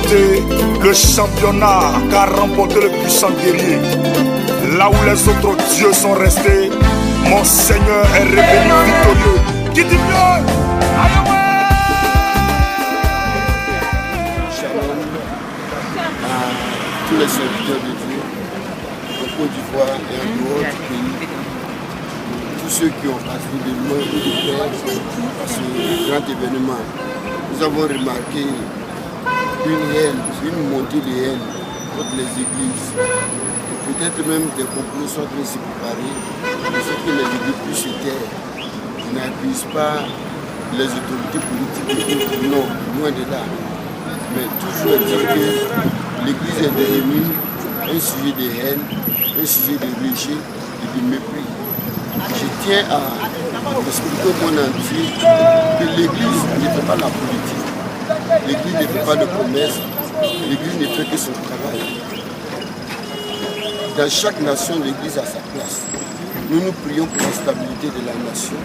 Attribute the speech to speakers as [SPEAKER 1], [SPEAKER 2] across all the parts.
[SPEAKER 1] remporté le championnat qu'a remporté le puissant guerrier. Là où les autres dieux sont restés, mon Seigneur est revenu victorieux. Qui dit mieux? Allez, ouais!
[SPEAKER 2] Shalom à tous les serviteurs de Dieu, au Côte d'Ivoire et en dehors du pays. Tous ceux qui ont passé de loin ou de près à ce grand événement. Nous avons remarqué une montée de haine contre les églises. Peut-être même des complots sont en train de se préparer de ce que les églises puissent se taire, qui n'accusent pas les autorités politiques. Non, loin de là. Mais toujours dire que l'église est devenue un sujet de haine, un sujet de rejet et de mépris. Je tiens à expliquer au monde entier que l'église ne fait pas la politique. L'église ne fait pas de commerce. L'église ne fait que son travail. Dans chaque nation, l'église a sa place. Nous nous prions pour la stabilité de la nation.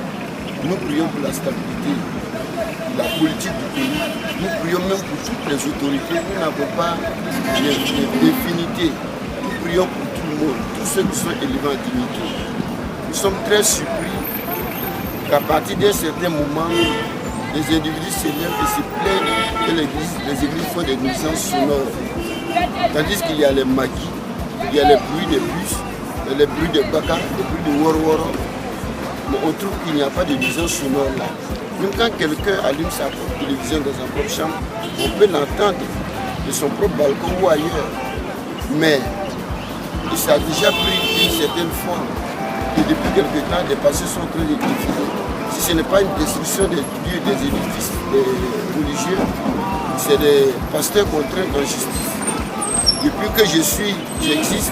[SPEAKER 2] Nous prions pour la stabilité de la politique du pays. Nous prions même pour toutes les autorités. Nous n'avons pas d'affinité. Nous prions pour tout le monde, tous ceux qui sont élevés en dignité. Nous sommes très surpris qu'à partir d'un certain moment, les individus se lèvent et se plaignent que les églises font des nuisances sonores. Tandis qu'il y a les maquis, il y a les bruits des bus, les bruits des baka, les bruits de woro-woro. Mais on trouve qu'il n'y a pas de nuisances sonores là. Même quand quelqu'un allume sa propre télévision dans sa propre chambre, on peut l'entendre de son propre balcon ou ailleurs. Mais il s'est déjà pris une certaine forme. Et depuis quelque temps, des pasteurs sont en train de défiler. Si ce n'est pas une destruction des lieux, des édifices religieux, c'est des pasteurs contraints en justice. Depuis que j'existe,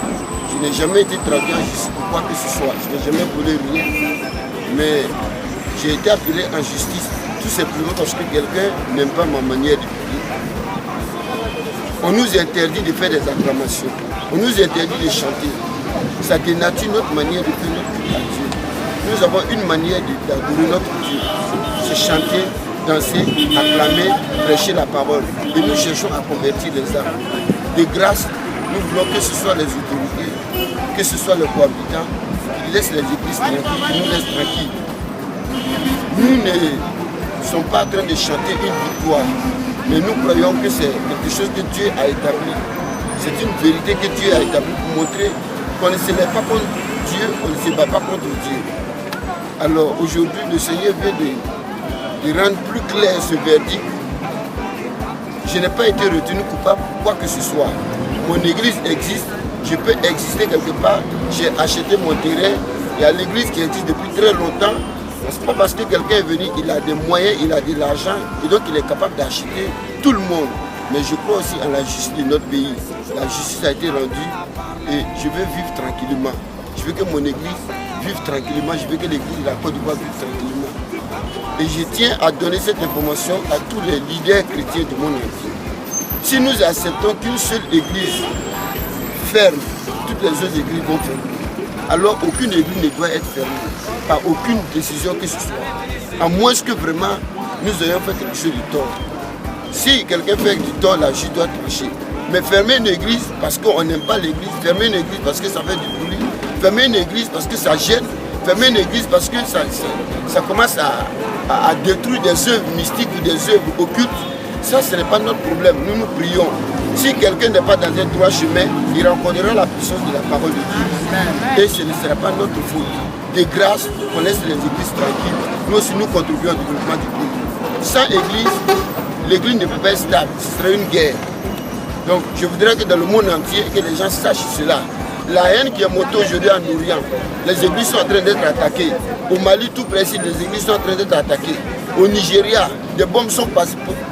[SPEAKER 2] je n'ai jamais été traqué en justice pour quoi que ce soit. Je n'ai jamais volé rien. Mais j'ai été appelé en justice tout simplement parce que quelqu'un n'aime pas ma manière de prier. On nous interdit de faire des acclamations. On nous interdit de chanter. Ça dénature notre manière de faire notre culte à Dieu. Nous avons une manière d'adorer notre Dieu. C'est chanter, danser, acclamer, prêcher la parole. Et nous cherchons à convertir les âmes. De grâce, nous voulons que ce soit les autorités, que ce soit les cohabitants, qui laissent les églises tranquilles, qui nous laissent tranquilles. Nous ne sommes pas en train de chanter une victoire, mais nous croyons que c'est quelque chose que Dieu a établi. C'est une vérité que Dieu a établie pour montrer qu'on ne se lève pas contre Dieu, on ne se bat pas contre Dieu. Alors aujourd'hui, le Seigneur vient de rendre plus clair ce verdict. Je n'ai pas été retenu coupable pour quoi que ce soit. Mon église existe, je peux exister quelque part. J'ai acheté mon terrain, il y a l'église qui existe depuis très longtemps. Ce n'est pas parce que quelqu'un est venu, il a des moyens, il a de l'argent, et donc il est capable d'acheter tout le monde. Mais je crois aussi en la justice de notre pays. La justice a été rendue et je veux vivre tranquillement. Je veux que mon église vive tranquillement, je veux que l'église de la Côte d'Ivoire vive tranquillement. Et je tiens à donner cette information à tous les leaders chrétiens du monde entier. Si nous acceptons qu'une seule église ferme, toutes les autres églises vont fermer. Alors aucune église ne doit être fermée par aucune décision que ce soit. À moins que vraiment nous ayons fait quelque chose de tort. Si quelqu'un fait du tort, la justice doit trancher. Mais fermer une église parce qu'on n'aime pas l'église, fermer une église parce que ça fait du bruit, fermer une église parce que ça gêne, fermer une église parce que ça commence à détruire des œuvres mystiques ou des œuvres occultes, ça ce n'est pas notre problème, nous nous prions. Si quelqu'un n'est pas dans un droit chemin, il rencontrera la puissance de la parole de Dieu. Et ce ne sera pas notre faute. De grâce, qu'on laisse les églises tranquilles, nous aussi nous contribuons au développement du pays. Sans église, l'église ne peut pas être stable, ce serait une guerre. Donc je voudrais que dans le monde entier, que les gens sachent cela. La haine qui est montée aujourd'hui en Orient, les églises sont en train d'être attaquées. Au Mali, tout précis, les églises sont en train d'être attaquées. Au Nigeria, des bombes sont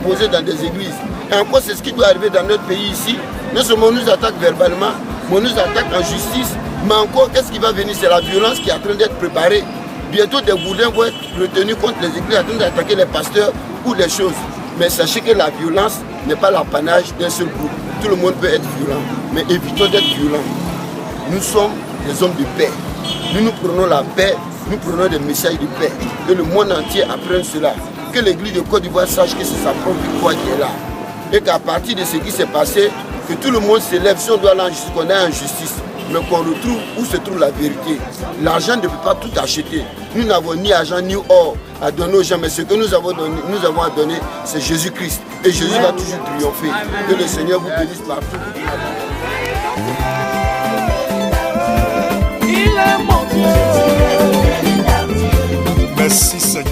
[SPEAKER 2] posées dans des églises. Et encore, c'est ce qui doit arriver dans notre pays ici. Non seulement on nous attaque verbalement, mais on nous attaque en justice. Mais encore, qu'est-ce qui va venir? C'est la violence qui est en train d'être préparée. Bientôt, des boudins vont être retenus contre les églises en train d'attaquer les pasteurs ou des choses. Mais sachez que la violence n'est pas l'apanage d'un seul groupe. Tout le monde peut être violent, mais évitons d'être violents. Nous sommes des hommes de paix. Nous prenons la paix, nous prenons des messages de paix. Que le monde entier apprenne cela. Que l'église de Côte d'Ivoire sache que c'est sa propre victoire qui est là. et qu'à partir de ce qui s'est passé, que tout le monde s'élève, si on doit aller en justice, qu'on ait en justice, mais qu'on retrouve où se trouve la vérité. L'argent ne peut pas tout acheter. Nous n'avons ni argent ni or à donner aux gens, mais ce que nous avons à donner, c'est Jésus-Christ. Et Jésus va toujours triompher. Que le Seigneur vous bénisse partout.
[SPEAKER 3] Il est mon Dieu.
[SPEAKER 1] Merci Seigneur.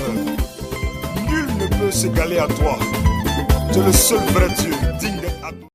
[SPEAKER 1] Nul ne peut s'égaler à toi. Tu es le seul vrai Dieu.